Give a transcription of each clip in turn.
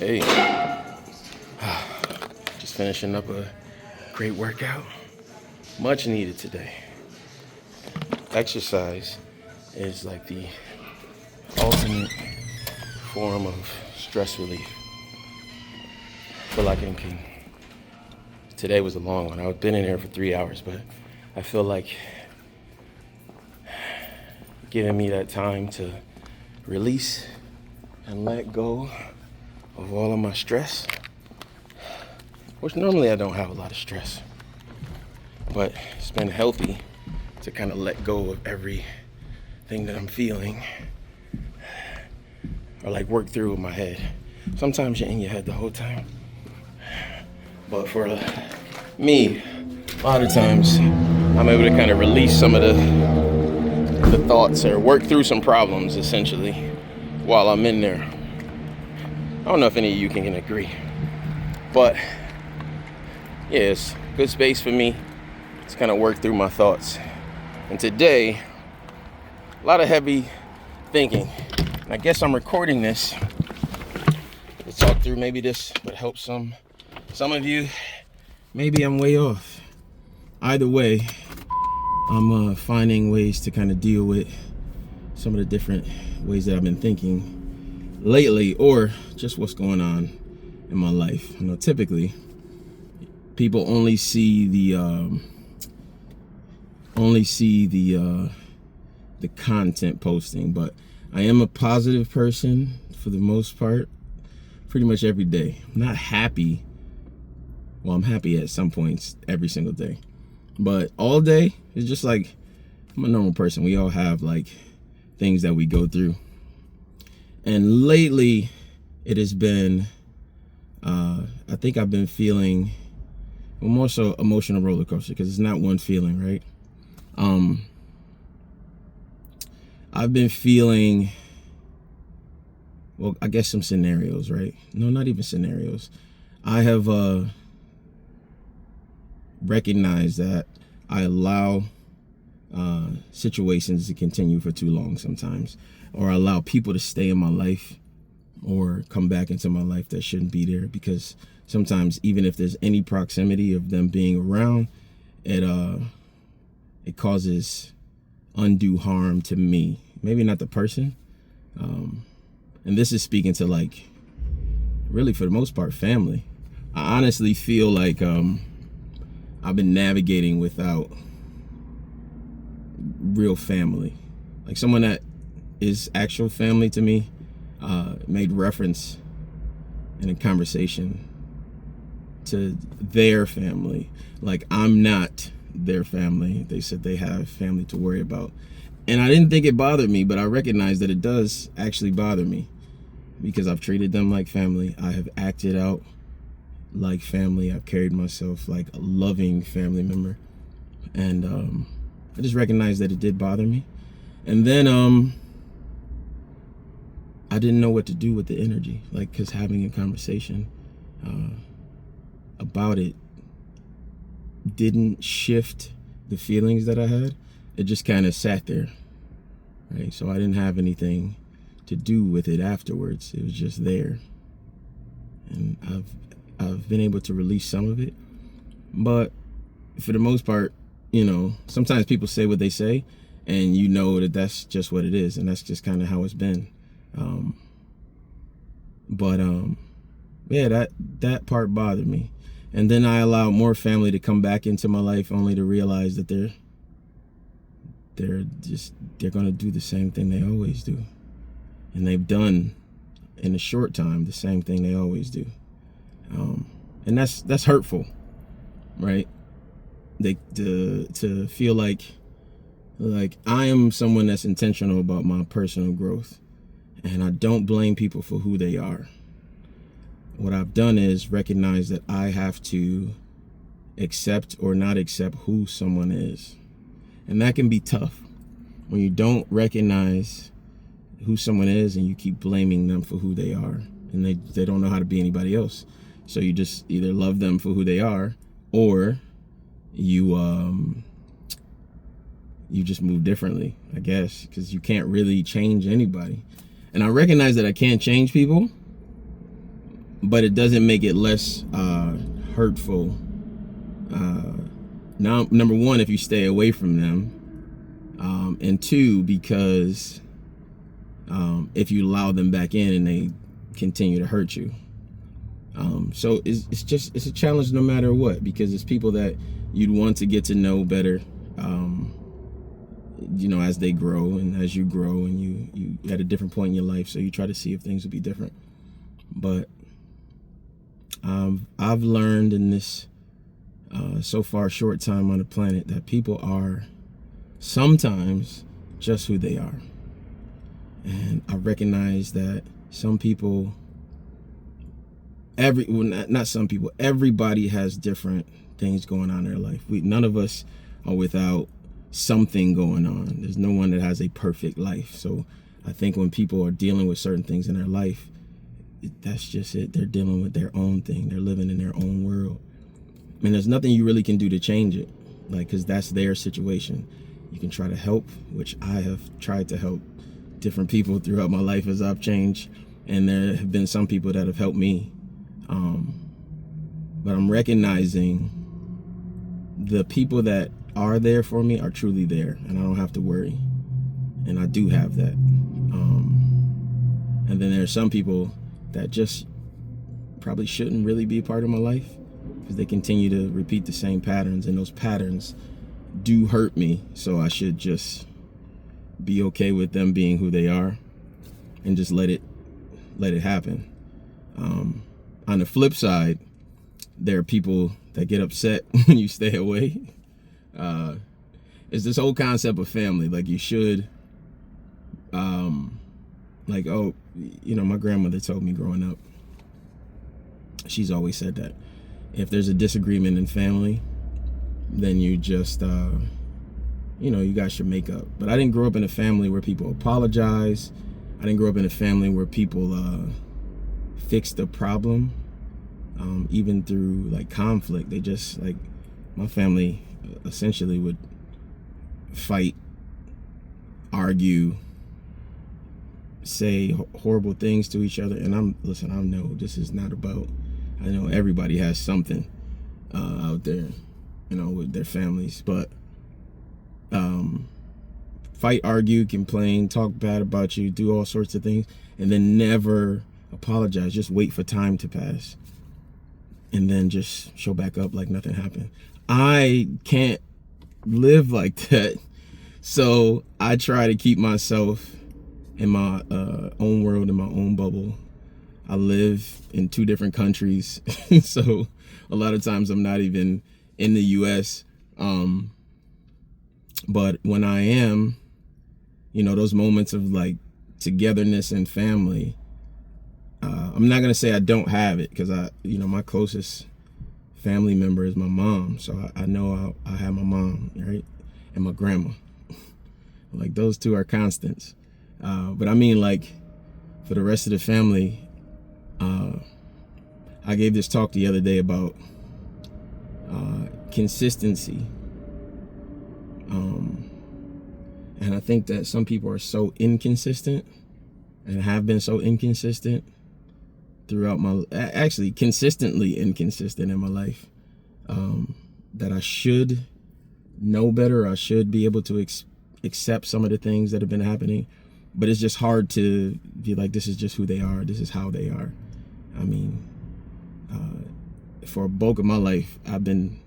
Hey, just finishing up a great workout. Much needed today. Exercise is like the ultimate form of stress relief. I feel like today was a long one. I've been in here for 3 hours, but I feel like giving me that time to release and let go of all of my stress, which normally I don't have a lot of stress, but it's been healthy to kind of let go of everything that I'm feeling or like work through in my head. Sometimes you're in your head the whole time, but for me, a lot of times I'm able to kind of release some of the thoughts or work through some problems essentially while I'm in there. I don't know if any of you can agree, but yeah, it's good space for me to kind of work through my thoughts. And today, a lot of heavy thinking. And I guess I'm recording this to talk through. Maybe this would help some of you. Maybe I'm way off. Either way, I'm finding ways to kind of deal with some of the different ways that I've been thinking lately, or just what's going on in my life. You know, typically people only see the content posting, but I am a positive person for the most part, pretty much every day. I'm not happy. Well, I'm happy at some points every single day, but all day it's just like I'm a normal person. We all have like things that we go through. And lately, it has been, I think I've been feeling, well, more so emotional roller coaster, because it's not one feeling, right? I've been feeling, well, I guess some scenarios, right? No, not even scenarios. I have recognized that I allow situations to continue for too long sometimes, or allow people to stay in my life or come back into my life that shouldn't be there, because sometimes even if there's any proximity of them being around, it causes undue harm to me. Maybe not the person. And this is speaking to, like, really for the most part, family. I honestly feel like I've been navigating without real family. Like someone that is actual family to me made reference in a conversation to their family. Like, I'm not their family. They said they have family to worry about. And I didn't think it bothered me, but I recognize that it does actually bother me, because I've treated them like family. I have acted out like family. I've carried myself like a loving family member. And I just recognized that it did bother me. And then I didn't know what to do with the energy, like, because having a conversation about it didn't shift the feelings that I had. It just kind of sat there, right? So I didn't have anything to do with it afterwards. It was just there. And I've been able to release some of it. But for the most part, you know, sometimes people say what they say, and you know that that's just what it is, and that's just kind of how it's been. Yeah, that part bothered me. And then I allowed more family to come back into my life, only to realize that they're gonna do the same thing they always do, and they've done in a short time the same thing they always do. And that's hurtful, right? To feel like I am someone that's intentional about my personal growth, and I don't blame people for who they are. What I've done is recognize that I have to accept or not accept who someone is. And that can be tough when you don't recognize who someone is and you keep blaming them for who they are, and they don't know how to be anybody else. So you just either love them for who they are, or you just move differently, I guess, because you can't really change anybody. And I recognize that I can't change people, but it doesn't make it less hurtful. Now, number one, if you stay away from them, and two, because if you allow them back in and they continue to hurt you. So it's a challenge no matter what, because it's people that you'd want to get to know better, as they grow and as you grow and you at a different point in your life. So you try to see if things will be different. But I've learned in this so far short time on the planet that people are sometimes just who they are. And I recognize that some people, everybody has different things going on in their life. None of us are without something going on. There's no one that has a perfect life. So I think when people are dealing with certain things in their life, that's just it. They're dealing with their own thing. They're living in their own world. And there's nothing you really can do to change it, because that's their situation. You can try to help, which I have tried to help different people throughout my life as I've changed. And there have been some people that have helped me. But I'm recognizing the people that are there for me are truly there, and I don't have to worry. And I do have that. And then there are some people that just probably shouldn't really be a part of my life, because they continue to repeat the same patterns, and those patterns do hurt me. So I should just be okay with them being who they are and just let it happen. On the flip side, there are people that get upset when you stay away. It's this whole concept of family. Like you should, my grandmother told me growing up, she's always said that if there's a disagreement in family, then you just, you guys should make up. But I didn't grow up in a family where people apologize. I didn't grow up in a family where people fix the problem, even through like conflict. They just my family essentially would fight, argue, say horrible things to each other. And I know this is not about, I know everybody has something out there, with their families, but fight, argue, complain, talk bad about you, do all sorts of things, and then never apologize. Just wait for time to pass and then just show back up like nothing happened. I can't live like that. So I try to keep myself in my own world, in my own bubble. I live in 2 different countries. So a lot of times I'm not even in the US. But when I am, those moments of togetherness and family, I'm not going to say I don't have it, because my closest family member is my mom. So I know I have my mom, right? And my grandma. Those 2 are constants. But I mean, for the rest of the family, I gave this talk the other day about consistency. And I think that some people are so inconsistent and have been so inconsistent throughout consistently inconsistent in my life, that I should know better. I should be able to accept some of the things that have been happening, but it's just hard to be this is just who they are. This is how they are. I mean, for a bulk of my life, I've been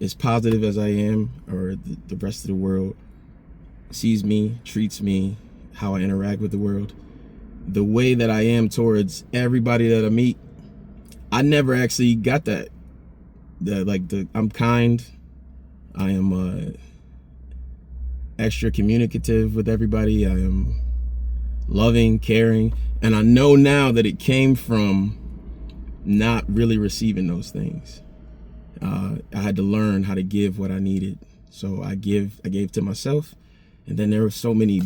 as positive as I am, or the rest of the world sees me, treats me, how I interact with the world, the way that I am towards everybody that I meet. I never actually got that. I'm kind. I am extra communicative with everybody. I am loving, caring, and I know now that it came from not really receiving those things. I had to learn how to give what I needed. So I gave to myself, and then there were so many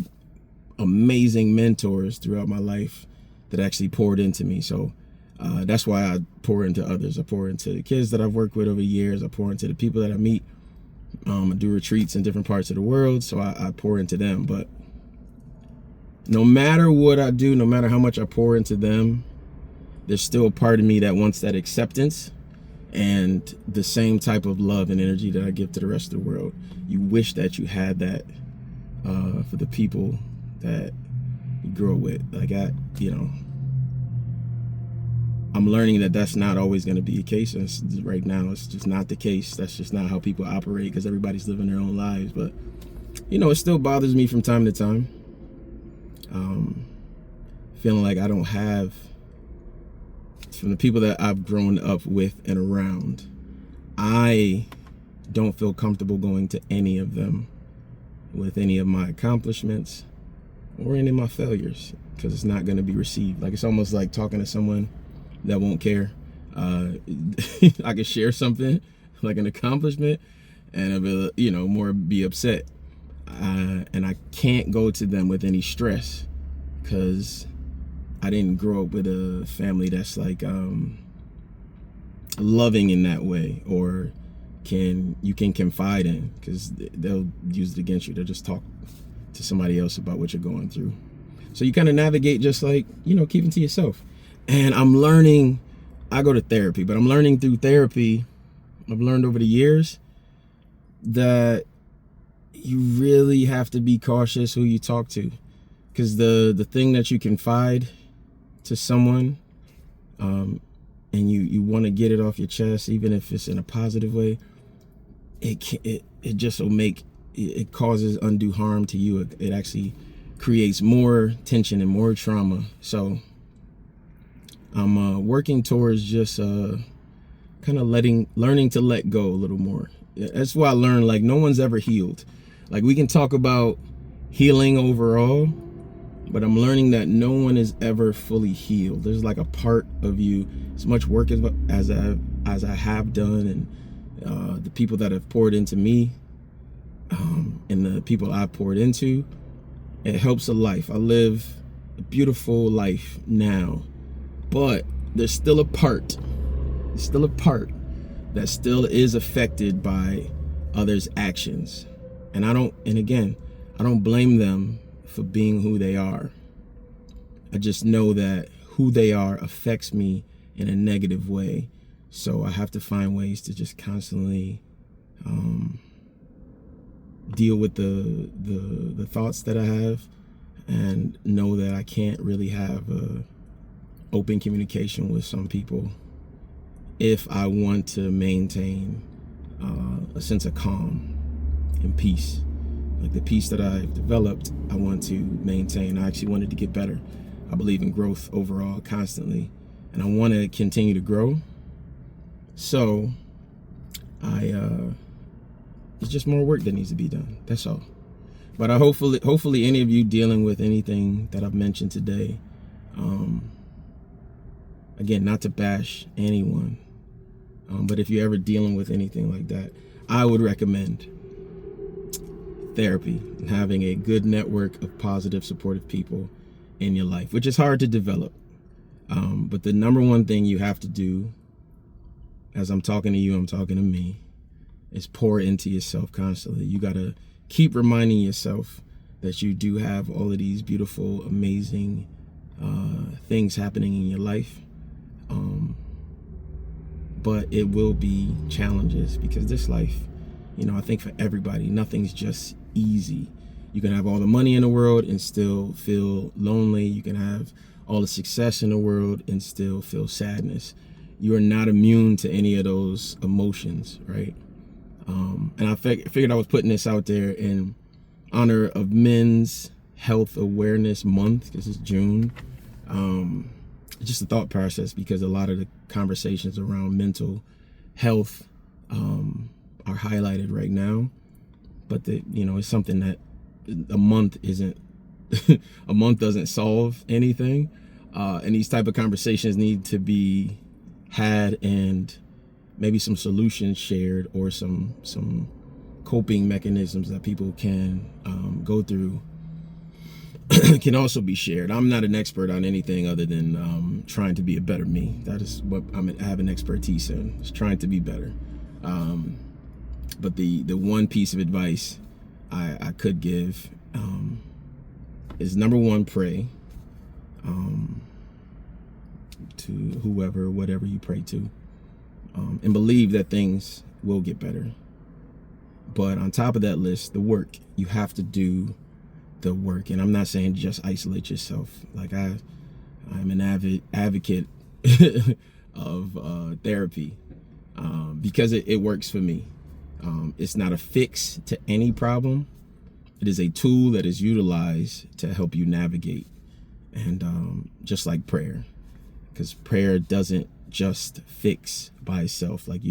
amazing mentors throughout my life that actually poured into me. So that's why I pour into others. I pour into the kids that I've worked with over the years. I pour into the people that I meet. I do retreats in different parts of the world, so I pour into them. But no matter what I do, no matter how much I pour into them, there's still a part of me that wants that acceptance and the same type of love and energy that I give to the rest of the world. You wish that you had that for the people that you grow with. Like, I'm learning that that's not always going to be the case. Right now, it's just not the case. That's just not how people operate, because everybody's living their own lives. But, it still bothers me from time to time. Feeling like I don't have, from the people that I've grown up with and around, I don't feel comfortable going to any of them with any of my accomplishments or any of my failures, because it's not going to be received. Like, it's almost like talking to someone that won't care. I could share something like an accomplishment and I'll be, more be upset. And I can't go to them with any stress, because I didn't grow up with a family that's like loving in that way, or you can confide in, because they'll use it against you. They'll just talk to somebody else about what you're going through. So you kind of navigate just like, keeping to yourself. And I'm learning, I go to therapy, but I'm learning through therapy, I've learned over the years that you really have to be cautious who you talk to, because the thing that you confide to someone, and you want to get it off your chest, even if it's in a positive way, it just will it causes undue harm to you. It actually creates more tension and more trauma. So I'm working towards just kind of learning to let go a little more. That's why I learned, like, no one's ever healed. Like, we can talk about healing overall, but I'm learning that no one is ever fully healed. There's like a part of you, as much work as I have done, and the people that have poured into me, and the people I've poured into, it helps a life. I live a beautiful life now, but there's still a part that still is affected by others' actions. And I don't blame them for being who they are. I just know that who they are affects me in a negative way. So I have to find ways to just constantly deal with the thoughts that I have, and know that I can't really have open communication with some people if I want to maintain a sense of calm and peace. Like, the peace that I've developed, I want to maintain. I actually wanted to get better. I believe in growth overall, constantly, and I want to continue to grow. So it's just more work that needs to be done. That's all. But hopefully any of you dealing with anything that I've mentioned today, again, not to bash anyone, but if you're ever dealing with anything like that, I would recommend therapy and having a good network of positive, supportive people in your life, which is hard to develop. But the number one thing you have to do, as I'm talking to you, I'm talking to me, is pour into yourself constantly. You got to keep reminding yourself that you do have all of these beautiful, amazing things happening in your life. But it will be challenges, because this life, I think for everybody, nothing's just easy. You can have all the money in the world and still feel lonely. You can have all the success in the world and still feel sadness. You are not immune to any of those emotions, right? And I figured I was putting this out there in honor of Men's Health Awareness Month. This is June. Just a thought process, because a lot of the conversations around mental health are highlighted right now. But it's something that a month isn't. A month doesn't solve anything, and these type of conversations need to be had, and maybe some solutions shared, or some coping mechanisms that people can go through can also be shared. I'm not an expert on anything other than trying to be a better me. That is what I have an expertise in, is trying to be better. But the one piece of advice I could give is, number one, pray. to whoever, whatever you pray to, and believe that things will get better. But on top of that list, the work. You have to do the work. And I'm not saying just isolate yourself. Like I'm an advocate of therapy because it works for me. It's not a fix to any problem. It is a tool that is utilized to help you navigate. And just like prayer, because prayer doesn't just fix by itself. Like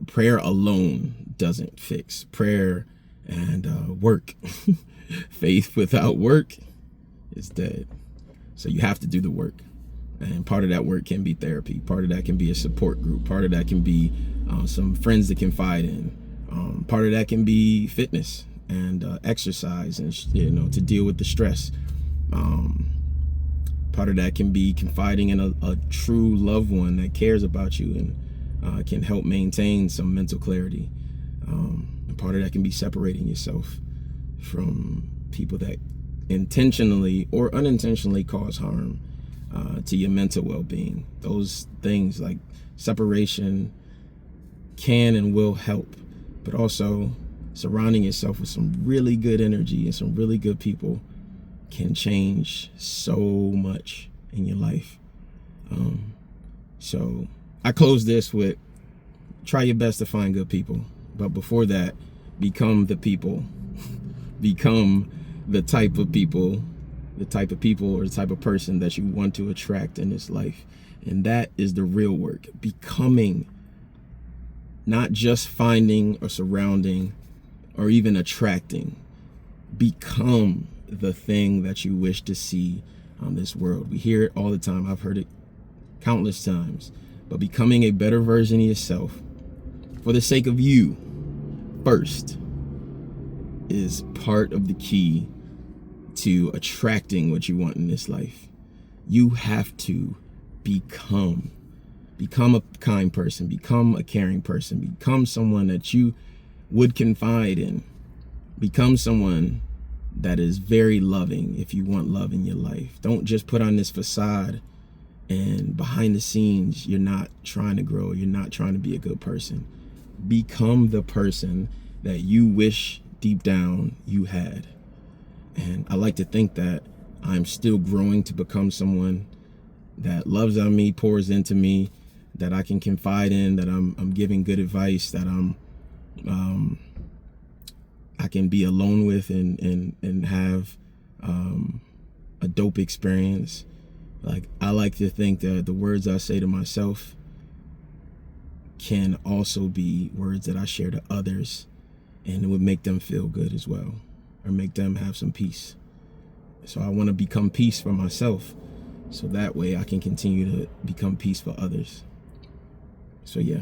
prayer alone doesn't fix. Prayer and work. Faith without work is dead. So you have to do the work. And part of that work can be therapy. Part of that can be a support group. Part of that can be some friends to confide in. Part of that can be fitness and exercise and to deal with the stress. Part of that can be confiding in a true loved one that cares about you and can help maintain some mental clarity. And part of that can be separating yourself from people that intentionally or unintentionally cause harm to your mental well-being. Those things like separation can and will help, but also surrounding yourself with some really good energy and some really good people can change so much in your life. So I close this with try your best to find good people, but before that, become the people. Become the type of people or the type of person that you want to attract in this life. And that is the real work. Becoming, not just finding or surrounding or even attracting. Become the thing that you wish to see on this world. We hear it all the time. I've heard it countless times. But becoming a better version of yourself for the sake of you first is part of the key to attracting what you want in this life. You have to become a kind person, become a caring person, become someone that you would confide in, become someone that is very loving if you want love in your life. Don't just put on this facade and behind the scenes you're not trying to grow, you're not trying to be a good person. Become the person that you wish deep down you had. And I like to think that I'm still growing to become someone that loves on me, pours into me, that I can confide in, that I'm giving good advice, that I can be alone with and have a dope experience. Like, I like to think that the words I say to myself can also be words that I share to others, and it would make them feel good as well, or make them have some peace. So I want to become peace for myself, so that way I can continue to become peace for others. So yeah,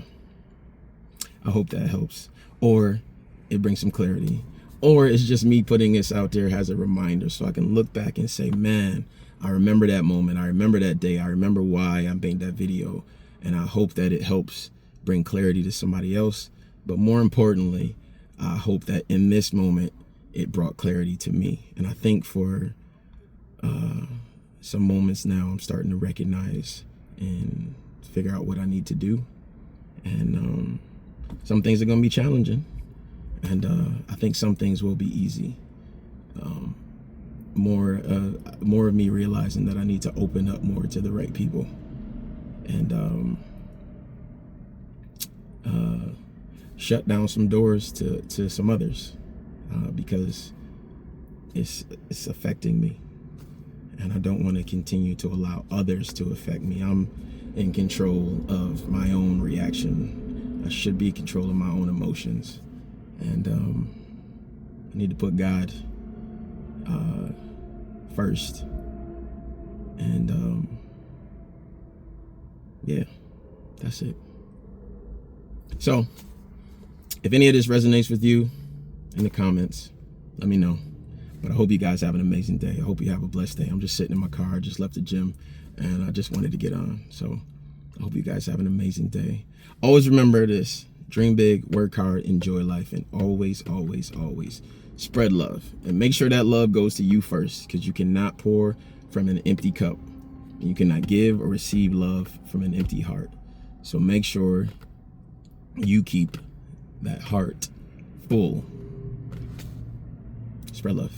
I hope that helps, or it brings some clarity, or it's just me putting this out there as a reminder so I can look back and say, man, I remember that moment, I remember that day, I remember why I made that video, and I hope that it helps bring clarity to somebody else. But more importantly, I hope that in this moment it brought clarity to me. And I think for some moments now, I'm starting to recognize and figure out what I need to do. And some things are going to be challenging, and I think some things will be easy. More of me realizing that I need to open up more to the right people, and shut down some doors to some others, because it's affecting me, and I don't want to continue to allow others to affect me. I'm in control of my own reaction. I should be in control of my own emotions, and I need to put God first. And yeah, that's it. So if any of this resonates with you, in the comments, let me know. But I hope you guys have an amazing day. I hope you have a blessed day. I'm just sitting in my car. I just left the gym, and I just wanted to get on. So I hope you guys have an amazing day. Always remember this: dream big, work hard, enjoy life, and always, always, always spread love. And make sure that love goes to you first, because you cannot pour from an empty cup. You cannot give or receive love from an empty heart. So make sure you keep that heart full. Spread love.